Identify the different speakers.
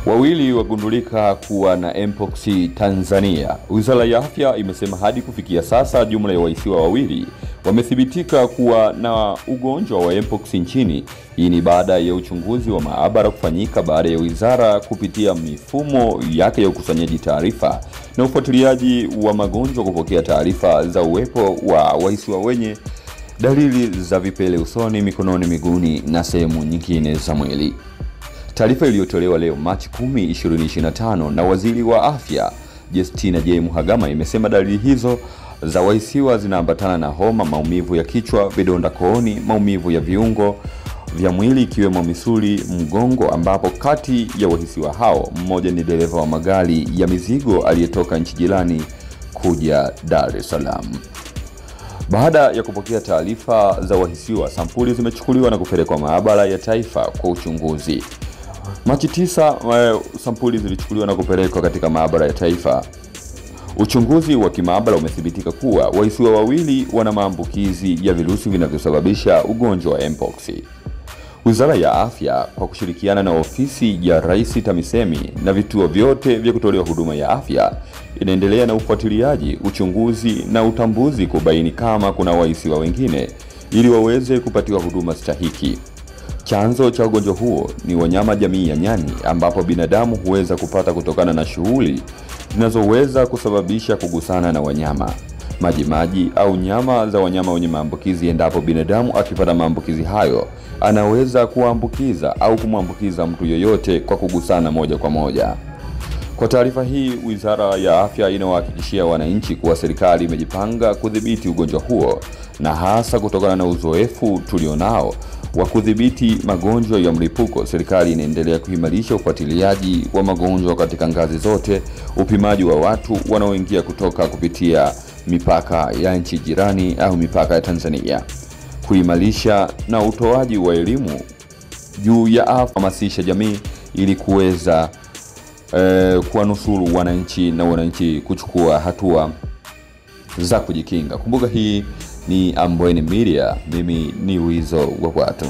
Speaker 1: Wawili wagundulika kuwa na mpox Tanzania. Wizara ya Afya imesema hadi kufikia sasa jumla ya wahisiwa wawili wamethibitika kuwa na ugonjwa wa mpox nchini. Hii ni baada ya uchunguzi wa maabara kufanyika baada ya wizara kupitia mifumo yake ya ukusanyaji taarifa na ufuatiliaji wa magonjwa kupokea taarifa za uwepo wa wahisiwa wenye dalili za vipele usoni, mikononi, miguuni na sehemu nyingine za mwili. Taarifa iliyotolewa leo Machi 10, 2025 na Waziri wa Afya Justina J. Mhagama imesema dalili hizo za wahisiwa zinaambatana na homa, maumivu ya kichwa, vidonda kooni, maumivu ya viungo vya mwili ikiwemo misuli, mgongo, ambapo kati ya wahisiwa hao mmoja ni dereva wa magari ya mizigo aliyetoka nchi jirani kuja Dar es Salaam. Baada ya kupokea taarifa za wahisiwa, sampuli zimechukuliwa na kupelekwa maabara ya taifa kwa uchunguzi. Machi 9, sampuli zilichukuliwa na kupelekwa katika maabara ya taifa. Uchunguzi wa kimaabara umethibitika kuwa wahisiwa wawili wana maambukizi ya virusi vinavyosababisha ugonjwa wa mpox. Wizara ya Afya kwa kushirikiana na ofisi ya Rais TAMISEMI na vituo vyote vya kutolea huduma ya afya inaendelea na ufuatiliaji, uchunguzi na utambuzi kubaini kama kuna wahisiwa wengine ili waweze kupatiwa huduma stahiki. Chanzo cha ugonjwa huo ni wanyama jamii ya nyani, ambapo binadamu huweza kupata kutokana na shughuli zinazoweza kusababisha kugusana na wanyama, majimaji au nyama za wanyama wenye maambukizi. Endapo binadamu akipata maambukizi hayo, anaweza kuambukiza au kumwambukiza mtu yoyote kwa kugusana moja kwa moja. Kwa taarifa hii, Wizara ya Afya inawahakikishia wananchi kuwa serikali imejipanga kudhibiti ugonjwa huo, na hasa kutokana na uzoefu tulionao wa kudhibiti magonjwa ya mlipuko. Serikali inaendelea kuimarisha ufuatiliaji wa magonjwa katika ngazi zote, upimaji wa watu wanaoingia kutoka kupitia mipaka ya nchi jirani au mipaka ya Tanzania, kuimarisha na utoaji wa elimu juu ya afya, kuhamasisha jamii ili kuweza kuwanusuru wananchi na wananchi kuchukua hatua za kujikinga. Kumbuka hii ni Ambweni Media, mimi ni Wizo wa Watu.